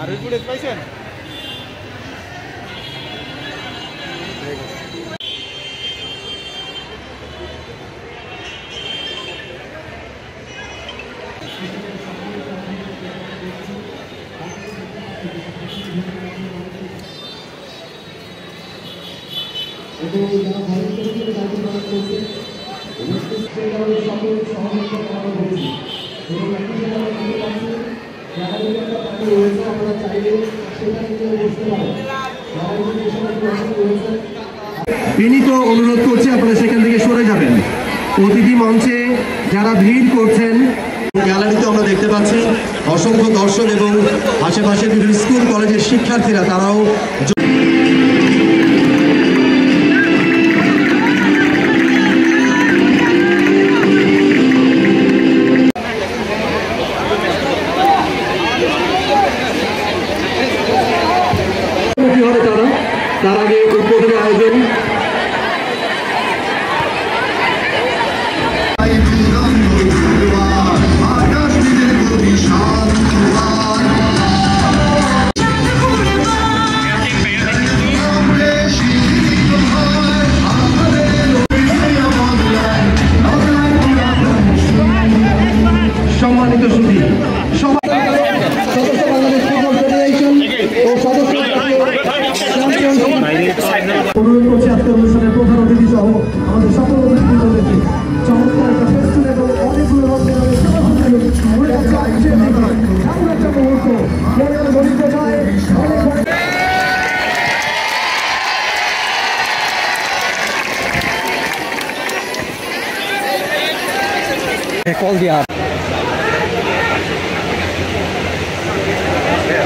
আর footage পাইছেন? বিনীত অনুরোধ করছি আপনারা সেখান থেকে সরে যাবেন। অতিথি মঞ্চে যারা ভিড় করছেন, গ্যালারিতে আমরা দেখতে পাচ্ছি অসংখ্য দর্শক এবং আশেপাশের বিভিন্ন স্কুল কলেজের শিক্ষার্থীরা তারাও তার আগে উদ্বোধনী আয়োজন সম্মানিত সুধী অনুরোধ করছি আজকের অনুষ্ঠানের প্রধান অতিথি সহ আমাদের সকল অতিথিবৃন্দকে চমৎকার একটা ফেস্টুন এবং অনেকগুলো একটা মুহূর্ত গণিত যায় কল দিয়া।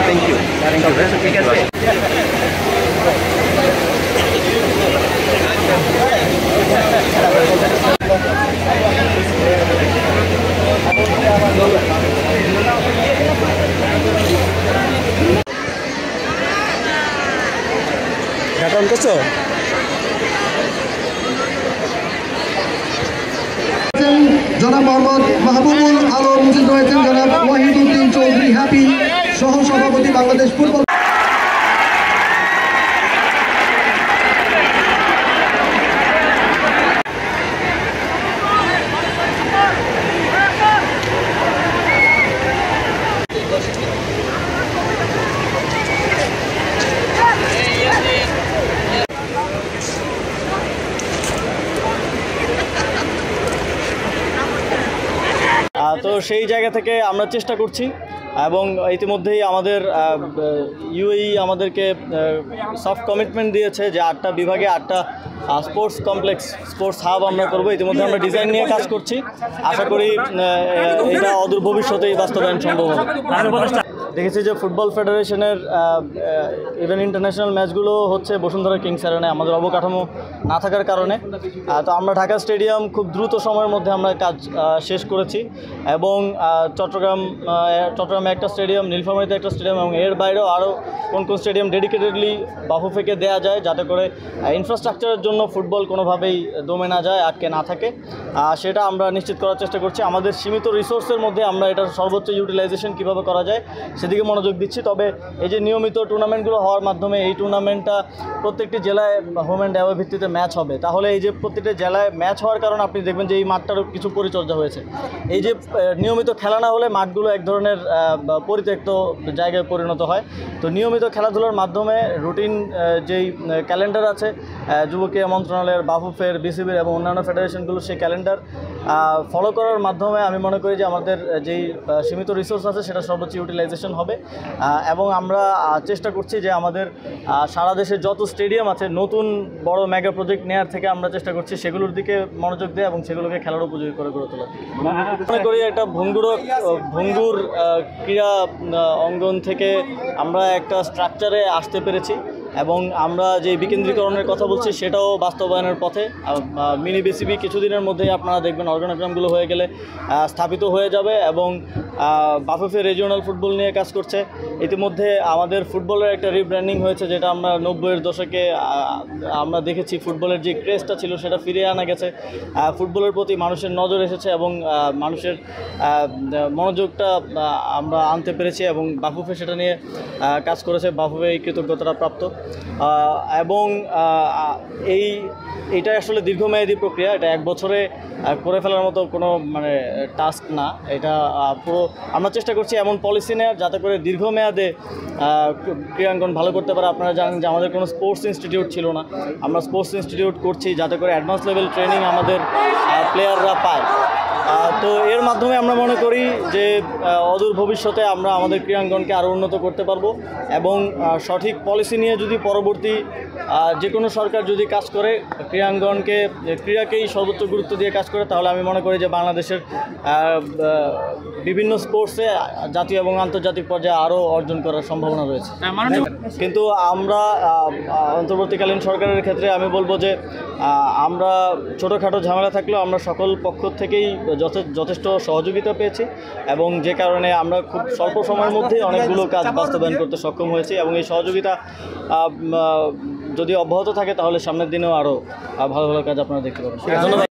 থ্যাংক ইউ ঠিক আছে। জনাব মোহাম্মদ মাহবুবুল আলম উপস্থিত রয়েছেন, জনাব ওয়াহিদুদ্দিন চৌধুরী হ্যাপি সহ সভাপতি বাংলাদেশ ফুটবল। তো সেই জায়গা থেকে আমরা চেষ্টা করছি এবং ইতিমধ্যেই আমাদের ইউএই আমাদেরকে সফট কমিটমেন্ট দিয়েছে যে 8টা বিভাগে 8টা স্পোর্টস কমপ্লেক্স, স্পোর্টস হাব আমরা করব। ইতিমধ্যে আমরা ডিজাইন নিয়ে কাজ করছি, আশা করি এটা অদূর ভবিষ্যতেই বাস্তবায়ন সম্ভব হবে। দেখেছি যে ফুটবল ফেডারেশনের ইভেন ইন্টারন্যাশনাল ম্যাচগুলো হচ্ছে বসুন্ধরা কিংস অ্যারেনায় আমাদের অবকাঠামো না থাকার কারণে। তো আমরা ঢাকা স্টেডিয়াম খুব দ্রুত সময়ের মধ্যে আমরা কাজ শেষ করেছি এবং চট্টগ্রামে একটা স্টেডিয়াম, নীলফামারীতে একটা স্টেডিয়াম এবং এর বাইরেও আরও কোন কোন স্টেডিয়াম ডেডিকেটেডলি বাফুফেকে দেওয়া যায় যাতে করে ইনফ্রাস্ট্রাকচারের জন্য ফুটবল কোনোভাবেই দমে না যায়, আটকে না থাকে, সেটা আমরা নিশ্চিত করার চেষ্টা করছি। আমাদের সীমিত রিসোর্সের মধ্যে আমরা এটার সর্বোচ্চ ইউটিলাইজেশন কীভাবে করা যায় সেদিকে মনোযোগ দিচ্ছি। তবে এই যে নিয়মিত টুর্নামেন্টগুলো হওয়ার মাধ্যমে এই টুর্নামেন্টটা প্রত্যেকটি জেলায় হোম অ্যান্ড অ্যাওয়ে ভিত্তিতে ম্যাচ হবে, তাহলে এই যে প্রত্যেকটি জেলায় ম্যাচ হওয়ার কারণে আপনি দেখবেন যে এই মাঠটারও কিছু পরিচর্যা হয়েছে। এই যে নিয়মিত খেলা না হলে মাঠগুলো এক ধরনের পরিত্যক্ত জায়গায় পরিণত হয়। তো নিয়মিত খেলাধুলার মাধ্যমে রুটিন যেই ক্যালেন্ডার আছে যুব ক্রীড়া মন্ত্রণালয়ের, বাফুফের, বিসিবির এবং অন্যান্য ফেডারেশনগুলোর সেই ক্যালেন্ডার ফলো করার মাধ্যমে আমি মনে করি যে আমাদের যেই সীমিত রিসোর্স আছে সেটা সর্বোচ্চ ইউটিলাইজেশন হবে। এবং আমরা চেষ্টা করছি যে আমাদের সারা দেশে যত স্টেডিয়াম আছে নতুন বড় মেগা প্রজেক্ট নেওয়ার থেকে আমরা চেষ্টা করছি সেগুলোর দিকে মনোযোগ দেয় এবং সেগুলোকে খেলার উপযোগী করে গড়ে তোলা। মনে করি একটা ভঙ্গুর ক্রীড়া অঙ্গন থেকে আমরা একটা স্ট্রাকচারে আসতে পেরেছি এবং আমরা যে বিকেন্দ্রীকরণের কথা বলছি সেটাও বাস্তবায়নের পথে। মিনি বিসিবি কিছুদিনের মধ্যেই আপনারা দেখবেন অর্গানোগ্রামগুলো হয়ে গেলে স্থাপিত হয়ে যাবে এবং বাফুফে রিজিওনাল ফুটবল নিয়ে কাজ করছে। ইতিমধ্যে আমাদের ফুটবলের একটা রিব্র্যান্ডিং হয়েছে, যেটা আমরা 90-এর দশকে আমরা দেখেছি। ফুটবলের যে ক্রেজটা ছিল সেটা ফিরিয়ে আনা গেছে, ফুটবলের প্রতি মানুষের নজর এসেছে এবং মানুষের মনোযোগটা আমরা আনতে পেরেছি এবং বাফুফে সেটা নিয়ে কাজ করেছে। বাফুফে এই কৃতজ্ঞতাটা প্রাপ্ত এবং এইটা আসলে দীর্ঘমেয়াদী প্রক্রিয়া। এটা এক বছরে করে ফেলার মতো কোনো মানে টাস্ক না। এটা পুরো আমরা চেষ্টা করছি এমন পলিসি নেওয়ার যাতে করে দীর্ঘমেয়াদে ক্রীড়াঙ্গন ভালো করতে পারে। আপনারা জানেন যে আমাদের কোনো স্পোর্টস ইনস্টিটিউট ছিল না, আমরা স্পোর্টস ইনস্টিটিউট করছি যাতে করে অ্যাডভান্স লেভেল ট্রেনিং আমাদের প্লেয়াররা পায়। তো এর মাধ্যমে আমরা মনে করি যে অদূর ভবিষ্যতে আমরা আমাদের ক্রীড়াঙ্গনকে আরও উন্নত করতে পারবো এবং সঠিক পলিসি নিয়ে যদি পরবর্তী যে কোনো সরকার যদি কাজ করে ক্রীড়াঙ্গনকে, ক্রীড়াকেই সর্বোচ্চ গুরুত্ব দিয়ে কাজ করে, তাহলে আমি মনে করি যে বাংলাদেশের বিভিন্ন স্পোর্টসে জাতীয় এবং আন্তর্জাতিক পর্যায়ে আরও অর্জন করার সম্ভাবনা রয়েছে। কিন্তু আমরা অন্তর্বর্তীকালীন সরকারের ক্ষেত্রে আমি বলবো যে আমরা ছোটোখাটো ঝামেলা থাকলেও আমরা সকল পক্ষ থেকেই যথেষ্ট সহযোগিতা পেয়েছি এবং যে কারণে আমরা খুব স্বল্প সময়ের মধ্যেই অনেকগুলো কাজ বাস্তবায়ন করতে সক্ষম হয়েছি এবং এই সহযোগিতা যদি অব্যাহত থাকে তাহলে সামনের দিনেও আরও ভালো ভালো কাজ আপনারা দেখতে পাবেন। ধন্যবাদ।